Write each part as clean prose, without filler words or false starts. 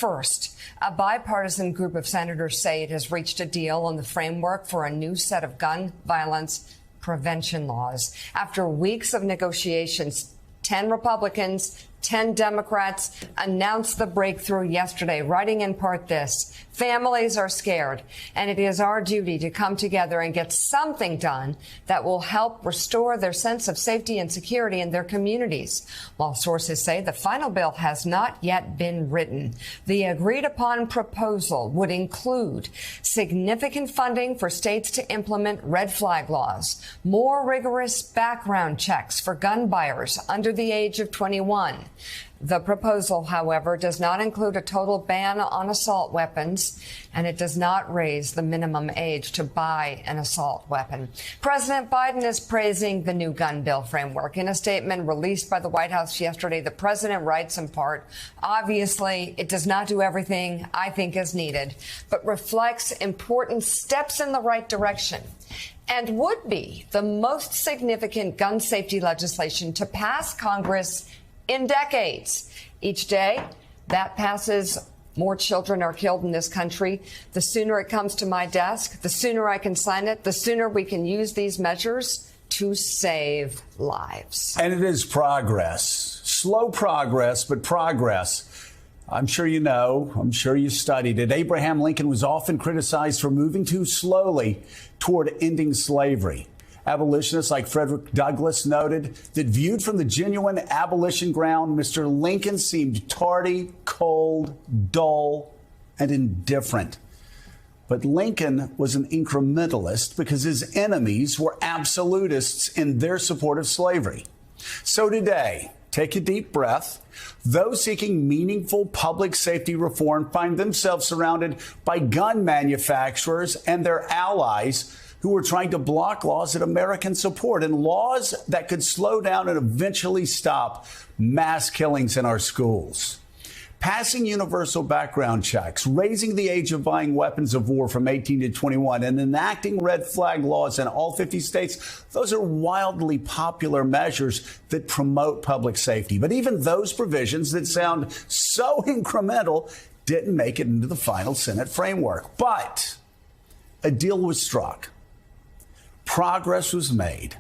First, a bipartisan group of senators say it has reached a deal on the framework for a new set of gun violence prevention laws. After weeks of negotiations, 10 Republicans, 10 Democrats announced the breakthrough yesterday, writing in part this: families are scared, and it is our duty to come together and get something done that will help restore their sense of safety and security in their communities. While sources say the final bill has not yet been written, the agreed upon proposal would include significant funding for states to implement red flag laws, more rigorous background checks for gun buyers under the age of 21. The proposal, however, does not include a total ban on assault weapons, and it does not raise the minimum age to buy an assault weapon. President Biden is praising the new gun bill framework. In a statement released by the White House yesterday, the president writes in part, obviously, it does not do everything I think is needed, but reflects important steps in the right direction and would be the most significant gun safety legislation to pass Congress in decades. Each day that passes, more children are killed in this country. The sooner it comes to my desk, the sooner I can sign it, the sooner we can use these measures to save lives. And it is progress. Slow progress, but progress. I'm sure you know, I'm sure you studied it. Abraham Lincoln was often criticized for moving too slowly toward ending slavery. Abolitionists like Frederick Douglass noted that viewed from the genuine abolition ground, Mr. Lincoln seemed tardy, cold, dull, and indifferent. But Lincoln was an incrementalist because his enemies were absolutists in their support of slavery. So today, take a deep breath. Those seeking meaningful public safety reform find themselves surrounded by gun manufacturers and their allies who are trying to block laws that Americans support, and laws that could slow down and eventually stop mass killings in our schools. Passing universal background checks, raising the age of buying weapons of war from 18 to 21, and enacting red flag laws in all 50 states, those are wildly popular measures that promote public safety. But even those provisions that sound so incremental didn't make it into the final Senate framework. But a deal was struck. Progress was made.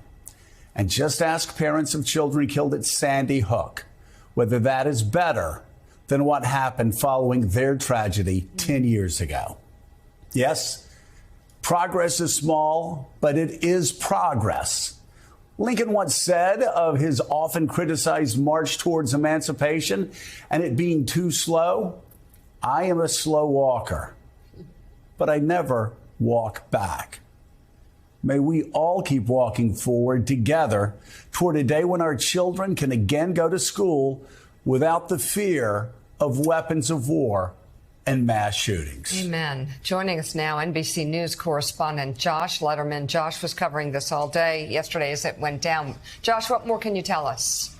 And just ask parents of children killed at Sandy Hook whether that is better than what happened following their tragedy 10 years ago. Yes, progress is small, but it is progress. Lincoln once said of his often criticized march towards emancipation and it being too slow, I am a slow walker, but I never walk back. May we all keep walking forward together toward a day when our children can again go to school without the fear of weapons of war and mass shootings. Amen. Joining us now, NBC News correspondent Josh Letterman. Josh was covering this all day yesterday as it went down. Josh, what more can you tell us?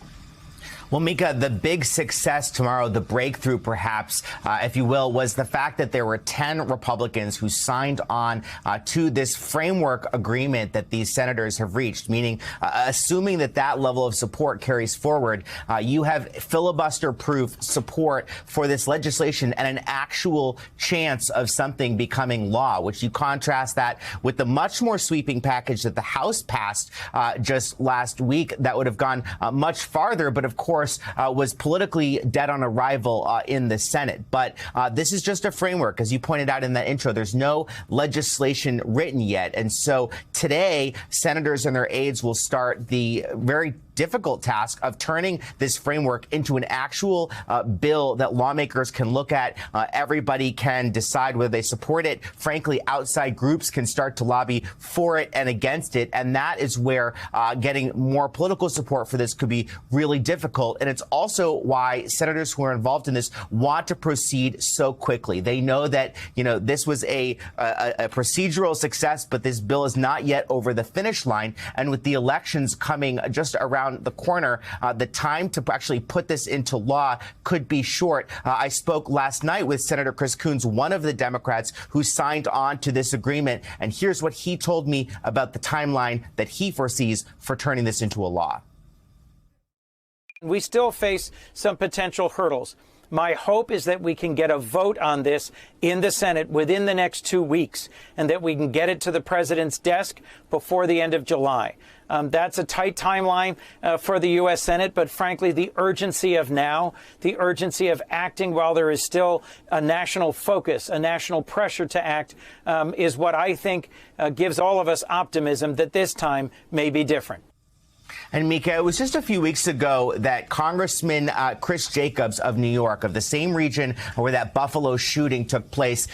Well, Mika, the big success tomorrow, the breakthrough perhaps, if you will, was the fact that there were 10 Republicans who signed on to this framework agreement that these senators have reached, meaning assuming that that level of support carries forward, you have filibuster-proof support for this legislation and an actual chance of something becoming law, which you contrast that with the much more sweeping package that the House passed just last week that would have gone much farther, but of course, was politically dead on arrival in the Senate. But this is just a framework. As you pointed out in that intro, there's no legislation written yet. And so today, senators and their aides will start the very difficult task of turning this framework into an actual bill that lawmakers can look at. Everybody can decide whether they support it. Frankly, outside groups can start to lobby for it and against it. And that is where getting more political support for this could be really difficult. And it's also why senators who are involved in this want to proceed so quickly. They know that, you know, this was a procedural success, but this bill is not yet over the finish line. And with the elections coming just around the corner, the time to actually put this into law could be short. I spoke last night with Senator Chris Coons, one of the Democrats who signed on to this agreement. And here's what he told me about the timeline that he foresees for turning this into a law. We still face some potential hurdles. My hope is that we can get a vote on this in the Senate within the next 2 weeks, and that we can get it to the president's desk before the end of July. That's a tight timeline for the U.S. Senate, but frankly, the urgency of now, the urgency of acting while there is still a national focus, a national pressure to act, is what I think gives all of us optimism that this time may be different. And Mika, it was just a few weeks ago that Congressman Chris Jacobs of New York, of the same region where that Buffalo shooting took place,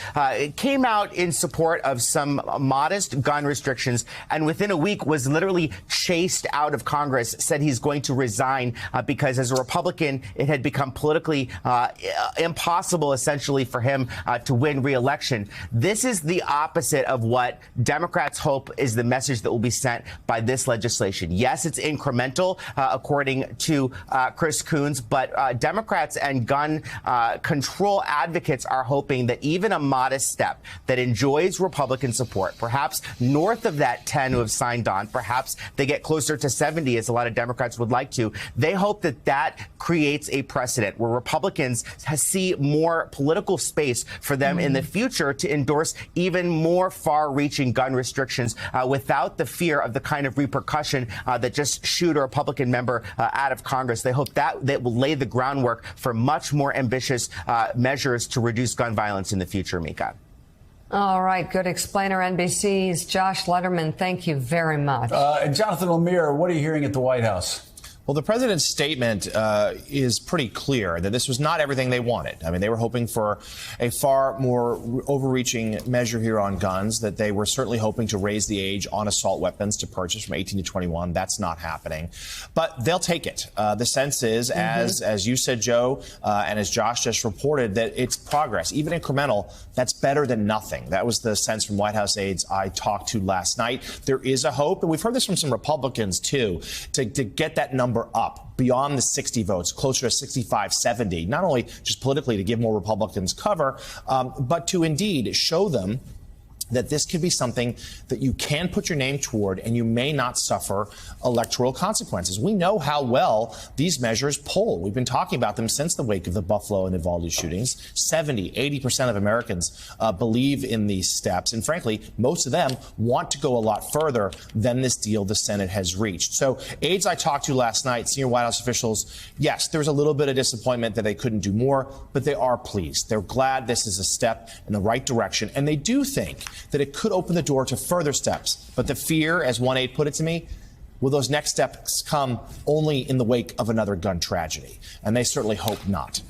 came out in support of some modest gun restrictions, and within a week was literally chased out of Congress, said he's going to resign because as a Republican, it had become politically impossible, essentially, for him to win re-election. This is the opposite of what Democrats hope is the message that will be sent by this legislation. Yes, it's incremental, according to Chris Coons, but Democrats and gun control advocates are hoping that even a modest step that enjoys Republican support, perhaps north of that 10 who have signed on, perhaps they get closer to 70, as a lot of Democrats would like to, they hope that that creates a precedent where Republicans see more political space for them in the future to endorse even more far-reaching gun restrictions without the fear of the kind of repercussion that just shoot a Republican member out of Congress. They hope that will lay the groundwork for much more ambitious measures to reduce gun violence in the future, Mika. All right. Good explainer, NBC's Josh Letterman. Thank you very much. And Jonathan Lemire, what are you hearing at the White House? Well, the president's statement is pretty clear that this was not everything they wanted. I mean, they were hoping for a far more overreaching measure here on guns, that they were certainly hoping to raise the age on assault weapons to purchase from 18 to 21. That's not happening. But they'll take it. The sense is, as you said, Joe, and as Josh just reported, that it's progress, even incremental. That's better than nothing. That was the sense from White House aides I talked to last night. There is a hope, and we've heard this from some Republicans, too, to get that number up beyond the 60 votes, closer to 65, 70, not only just politically to give more Republicans cover, but to indeed show them that this could be something that you can put your name toward and you may not suffer electoral consequences. We know how well these measures poll. We've been talking about them since the wake of the Buffalo and Uvalde shootings. 70, 80% of Americans believe in these steps. And frankly, most of them want to go a lot further than this deal the Senate has reached. So aides I talked to last night, senior White House officials, yes, there's a little bit of disappointment that they couldn't do more, but they are pleased. They're glad this is a step in the right direction. And they do think that it could open the door to further steps. But the fear, as one aide put it to me, will those next steps come only in the wake of another gun tragedy? And they certainly hope not.